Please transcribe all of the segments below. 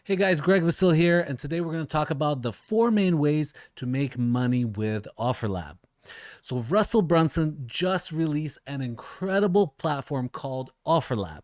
Hey guys, Greg Vasil here, and today we're going to talk about the four main ways to make money with OfferLab. So, Russell Brunson just released an incredible platform called OfferLab.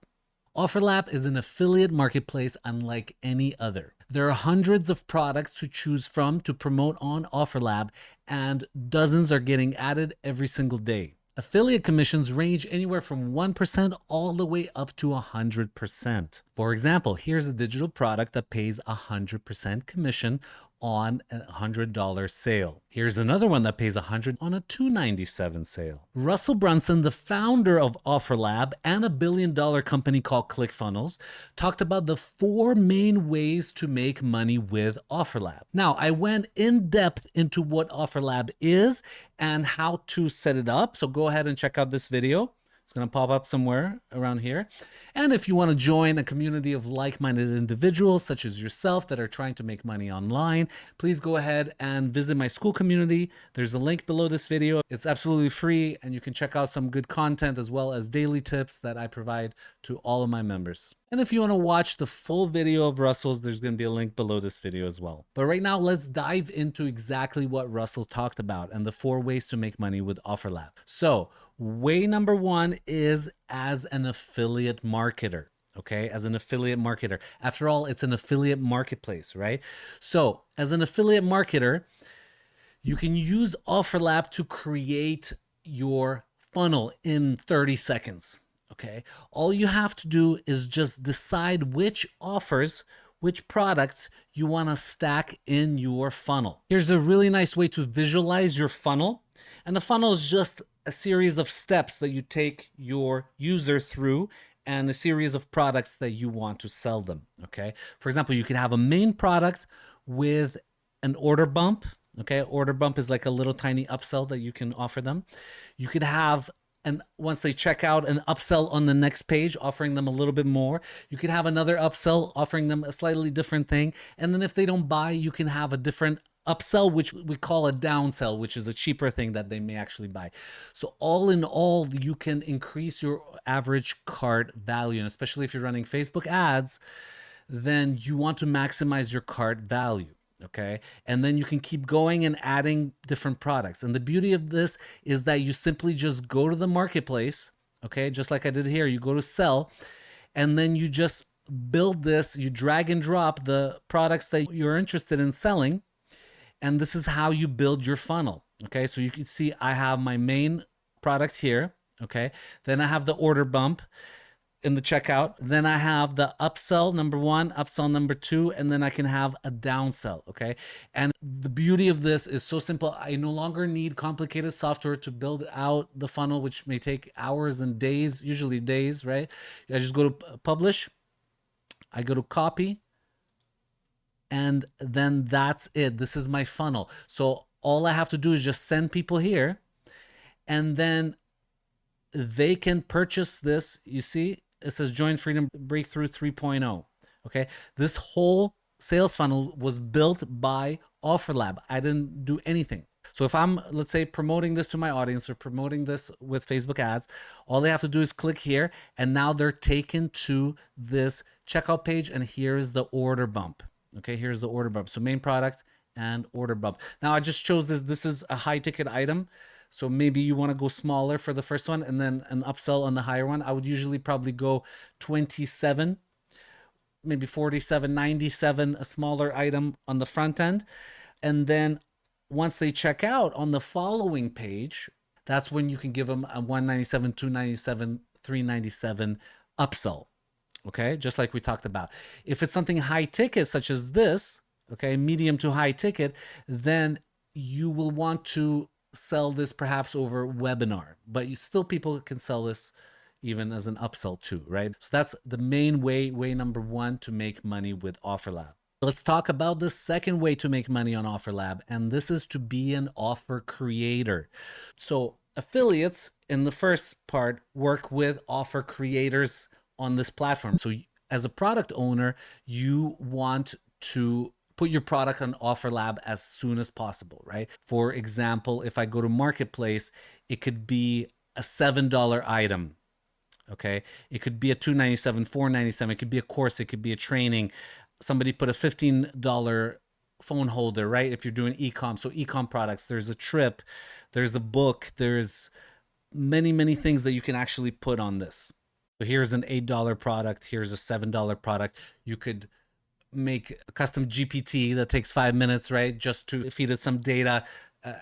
OfferLab is an affiliate marketplace unlike any other. There are hundreds of products to choose from to promote on OfferLab, and dozens are getting added every single day. Affiliate commissions range anywhere from 1% all the way up to 100%. For example, here's a digital product that pays 100% commission on a $100 sale. Here's another one that pays 100 on a $297 sale. Russell Brunson, the founder of OfferLab and a billion-dollar company called ClickFunnels, talked about the four main ways to make money with OfferLab. Now, I went in depth into what OfferLab is and how to set it up. So go ahead and check out this video. It's going to pop up somewhere around here. And if you want to join a community of like-minded individuals such as yourself that are trying to make money online, please go ahead and visit my Skool community. There's a link below this video. It's absolutely free, and you can check out some good content as well as daily tips that I provide to all of my members. And if you want to watch the full video of Russell's, there's going to be a link below this video as well. But right now, let's dive into exactly what Russell talked about and the four ways to make money with OfferLab. So, way number one is as an affiliate marketer. Okay, as an affiliate marketer. After all, it's an affiliate marketplace, right? So, as an affiliate marketer, you can use OfferLab to create your funnel in 30 seconds. Okay, all you have to do is just decide which offers, which products you want to stack in your funnel. Here's a really nice way to visualize your funnel. And the funnel is just a series of steps that you take your user through and a series of products that you want to sell them. Okay, for example, you could have a main product with an order bump. Okay, order bump is like a little tiny upsell that you can offer them. You could have, and once they check out, an upsell on the next page, offering them a little bit more. You could have another upsell offering them a slightly different thing. And then if they don't buy, you can have a different upsell, which we call a downsell, which is a cheaper thing that they may actually buy. So all in all, you can increase your average cart value. And especially if you're running Facebook ads, then you want to maximize your cart value. Okay, and then you can keep going and adding different products. And the beauty of this is that you simply just go to the marketplace, okay, just like I did here. You go to sell, and then you just build this, you drag and drop the products that you're interested in selling, and this is how you build your funnel. Okay, so you can see I have my main product here, okay, then I have the order bump in the checkout. Then I have the upsell number one, upsell number two, and then I can have a downsell, okay? And the beauty of this is so simple. I no longer need complicated software to build out the funnel, which may take hours and days, usually days, right? I just go to publish, I go to copy, and then that's it. This is my funnel. So all I have to do is just send people here, and then they can purchase this. You see, it says Join Freedom Breakthrough 3.0. Okay, this whole sales funnel was built by OfferLab. I didn't do anything. So if I'm, let's say, promoting this to my audience or promoting this with Facebook ads, all they have to do is click here, and now they're taken to this checkout page, and here is the order bump. Okay, here's the order bump. So main product and order bump. Now I just chose this. This is a high ticket item. So maybe you want to go smaller for the first one and then an upsell on the higher one. I would usually probably go 27, maybe 47, 97, a smaller item on the front end. And then once they check out on the following page, that's when you can give them a 197, 297, 397 upsell. Okay, just like we talked about. If it's something high ticket, such as this, okay, medium to high ticket, then you will want to sell this perhaps over webinar, but still people can sell this even as an upsell too, right? So that's the main way number one to make money with OfferLab. Let's talk about the second way to make money on OfferLab, and this is to be an offer creator. So affiliates in the first part work with offer creators on this platform. So as a product owner, you want to put your product on OfferLab as soon as possible, right? For example, if I go to Marketplace, it could be a $7 item, okay? It could be a $297, $497. It could be a course. It could be a training. somebody put a $15 phone holder, right? If you're doing e-com, so e-com products, there's a trip, there's a book, there's many things that you can actually put on this. So here's an $8 product, here's a $7 product. You could make a custom GPT that takes 5 minutes, right? Just to feed it some data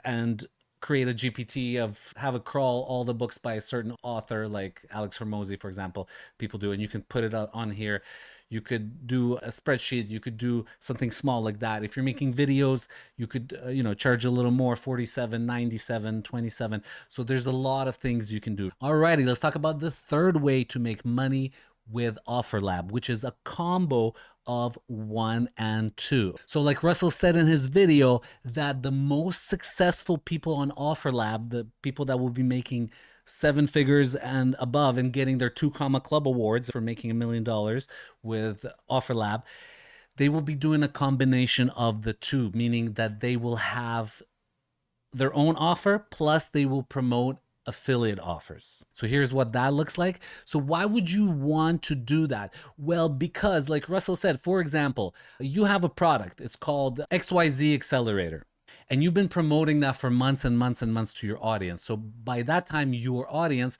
and create a GPT of have it crawl all the books by a certain author, like Alex Hormozy, for example. People do, and you can put it on here. You could do a spreadsheet. You could do something small like that. If you're making videos, you could, charge a little more, 47, 97, 27. So there's a lot of things you can do. Alrighty, let's talk about the third way to make money with OfferLab, which is a combo of 1 and 2. So like Russell said in his video, that the most successful people on OfferLab, the people that will be making 7 figures and above and getting their 2 Comma Club awards for making $1 million with OfferLab, they will be doing a combination of the two, meaning that they will have their own offer, plus they will promote affiliate offers. So here's what that looks like. So why would you want to do that? Well, because like Russell said, for example, you have a product, it's called XYZ Accelerator, and you've been promoting that for months and months and months to your audience. So by that time, your audience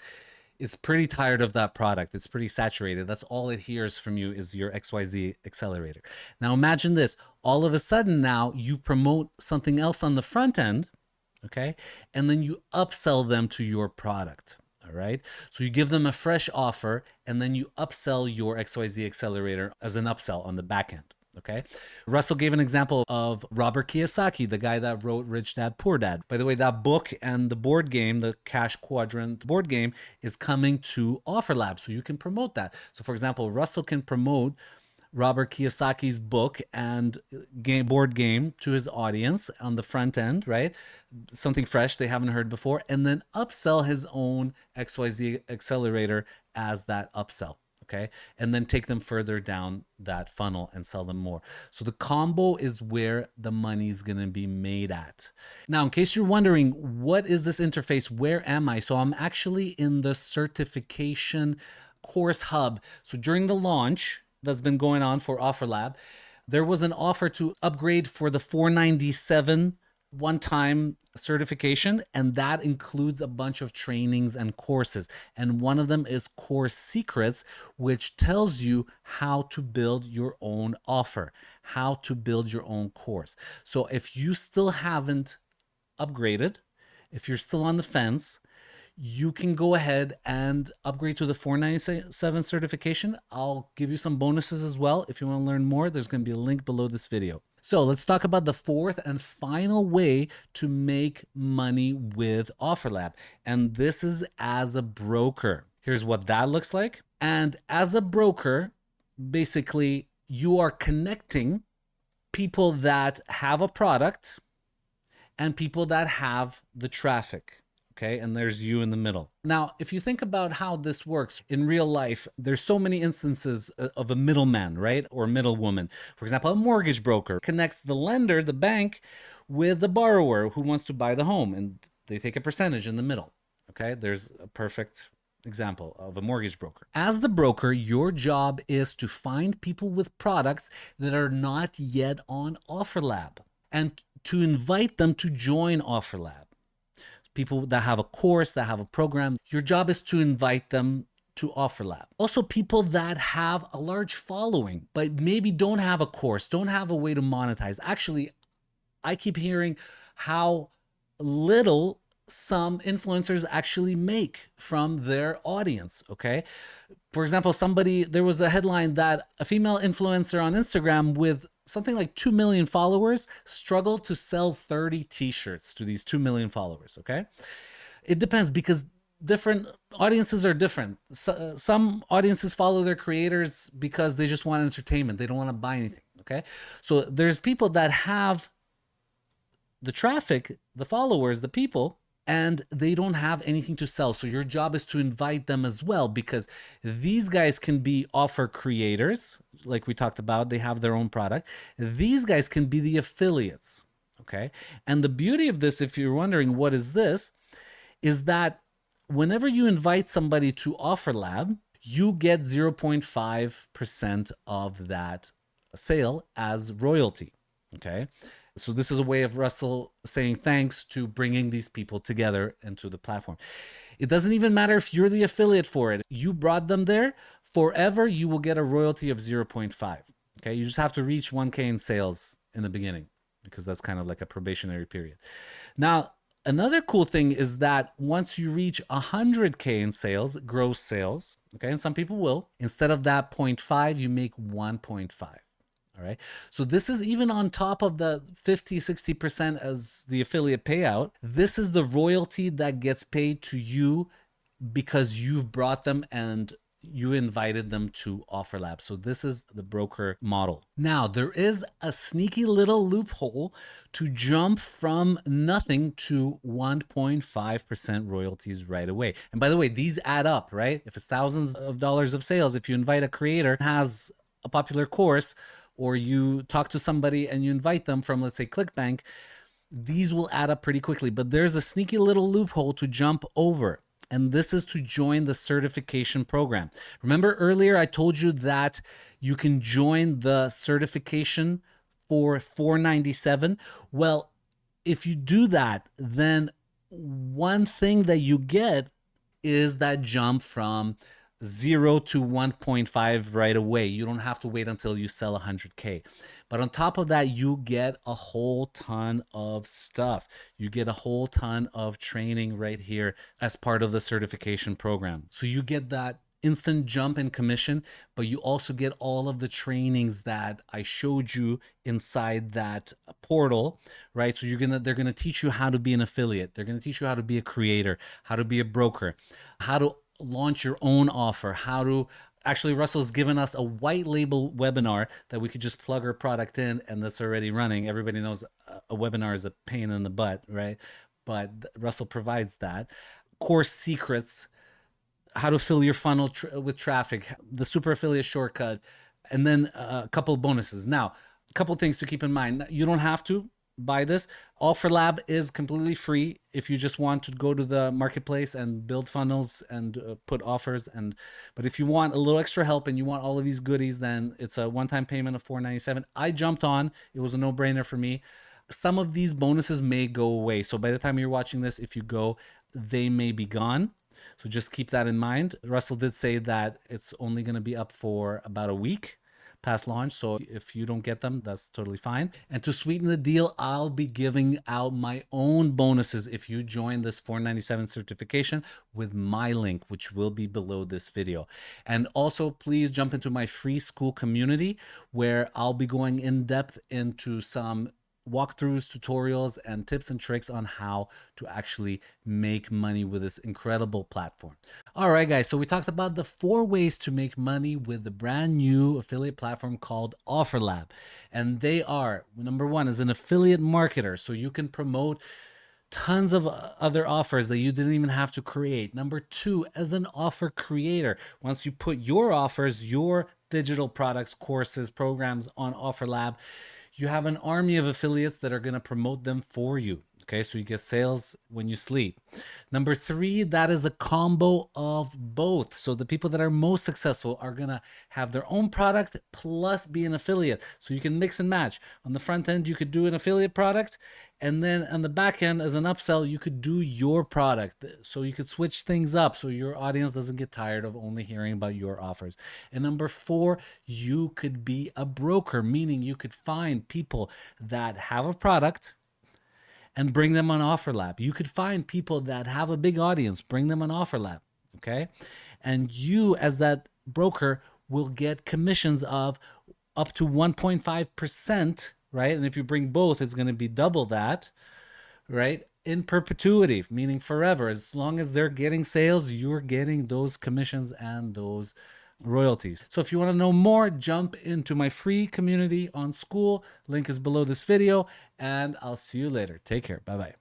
is pretty tired of that product. It's pretty saturated. That's all it hears from you is your XYZ Accelerator. Now imagine this, all of a sudden now you promote something else on the front end, okay? And then you upsell them to your product, all right? So you give them a fresh offer and then you upsell your XYZ Accelerator as an upsell on the back end, okay? Russell gave an example of Robert Kiyosaki, the guy that wrote Rich Dad, Poor Dad. By the way, that book and the board game, the Cash Quadrant board game, is coming to OfferLab, so you can promote that. So for example, Russell can promote Robert Kiyosaki's book and board game to his audience on the front end, right? Something fresh they haven't heard before, and then upsell his own XYZ Accelerator as that upsell, okay? And then take them further down that funnel and sell them more. So the combo is where the money's gonna be made at. Now, in case you're wondering, what is this interface? Where am I? So I'm actually in the certification course hub. So during the launch that's been going on for OfferLab, there was an offer to upgrade for the $497 one-time certification, and that includes a bunch of trainings and courses. And one of them is Course Secrets, which tells you how to build your own offer, how to build your own course. So if you still haven't upgraded, if you're still on the fence, you can go ahead and upgrade to the 497 certification. I'll give you some bonuses as well. If you want to learn more, there's going to be a link below this video. So let's talk about the fourth and final way to make money with OfferLab. And this is as a broker. Here's what that looks like. And as a broker, basically, you are connecting people that have a product and people that have the traffic. Okay, and there's you in the middle. Now, if you think about how this works in real life, there's so many instances of a middleman, right? Or middlewoman. For example, a mortgage broker connects the lender, the bank, with the borrower who wants to buy the home, and they take a percentage in the middle. Okay, there's a perfect example of a mortgage broker. As the broker, your job is to find people with products that are not yet on OfferLab and to invite them to join OfferLab. People that have a course, that have a program, your job is to invite them to OfferLab. Also, people that have a large following, but maybe don't have a course, don't have a way to monetize. Actually, I keep hearing how little some influencers actually make from their audience, okay? For example, there was a headline that a female influencer on Instagram with something like 2 million followers struggled to sell 30 t-shirts to these 2 million followers, okay? It depends because different audiences are different. Some audiences follow their creators because they just want entertainment. They don't want to buy anything, okay? So there's people that have the traffic, the followers, the people, and they don't have anything to sell. So your job is to invite them as well, because these guys can be offer creators, like we talked about, they have their own product. These guys can be the affiliates, okay? And the beauty of this, if you're wondering what is this, is that whenever you invite somebody to OfferLab, you get 0.5% of that sale as royalty. Okay. So this is a way of Russell saying thanks to bringing these people together into the platform. It doesn't even matter if you're the affiliate for it. You brought them there forever. You will get a royalty of 0.5. Okay. You just have to reach 1K in sales in the beginning because that's kind of like a probationary period. Now, another cool thing is that once you reach 100K in sales, gross sales, okay, and some people will, instead of that 0.5, you make 1.5. All right. So this is even on top of the 50, 60% as the affiliate payout. This is the royalty that gets paid to you because you've brought them and you invited them to OfferLab. So this is the broker model. Now, there is a sneaky little loophole to jump from nothing to 1.5% royalties right away. And by the way, these add up, right? If it's thousands of dollars of sales, if you invite a creator who has a popular course, or you talk to somebody and you invite them from, let's say, ClickBank, these will add up pretty quickly. But there's a sneaky little loophole to jump over. And this is to join the certification program. Remember earlier I told you that you can join the certification for $497? Well, if you do that, then one thing that you get is that jump from 0 to 1.5 right away. You don't have to wait until you sell 100K. But on top of that, you get a whole ton of stuff. You get a whole ton of training right here as part of the certification program. So you get that instant jump in commission, but you also get all of the trainings that I showed you inside that portal, right? So they're gonna teach you how to be an affiliate. They're gonna teach you how to be a creator, how to be a broker, how to launch your own offer, how to actually, Russell's given us a white label webinar that we could just plug our product in and that's already running. Everybody knows a webinar is a pain in the butt, right? But Russell provides that. Course secrets, how to fill your funnel with traffic, the super affiliate shortcut, and then a couple bonuses. Now, a couple things to keep in mind. You don't have to buy this. OfferLab is completely free if you just want to go to the marketplace and build funnels and put offers. But if you want a little extra help and you want all of these goodies, then it's a one-time payment of $497. I jumped on. It was a no-brainer for me. Some of these bonuses may go away. So by the time you're watching this, if you go, they may be gone. So just keep that in mind. Russell did say that it's only going to be up for about a week past launch. So if you don't get them, that's totally fine. And to sweeten the deal, I'll be giving out my own bonuses if you join this $497 certification with my link, which will be below this video. And also, please jump into my free Skool community where I'll be going in depth into some walkthroughs, tutorials, and tips and tricks on how to actually make money with this incredible platform. All right, guys, so we talked about the 4 ways to make money with the brand new affiliate platform called OfferLab. And they are, number 1 is an affiliate marketer, so you can promote tons of other offers that you didn't even have to create. Number 2, as an offer creator, once you put your offers, your digital products, courses, programs on OfferLab, you have an army of affiliates that are going to promote them for you. Okay, so you get sales when you sleep. Number 3, that is a combo of both. So the people that are most successful are going to have their own product plus be an affiliate. So you can mix and match. On the front end, you could do an affiliate product. And then on the back end, as an upsell, you could do your product. So you could switch things up so your audience doesn't get tired of only hearing about your offers. And number 4, you could be a broker, meaning you could find people that have a product and bring them on OfferLab. You could find people that have a big audience, bring them on OfferLab, okay? And you, as that broker, will get commissions of up to 1.5%, right? And if you bring both, it's going to be double that, right? In perpetuity, meaning forever. As long as they're getting sales, you're getting those commissions and those royalties. So if you want to know more, jump into my free community on Skool. Link is below this video, and I'll see you later. Take care. Bye-bye.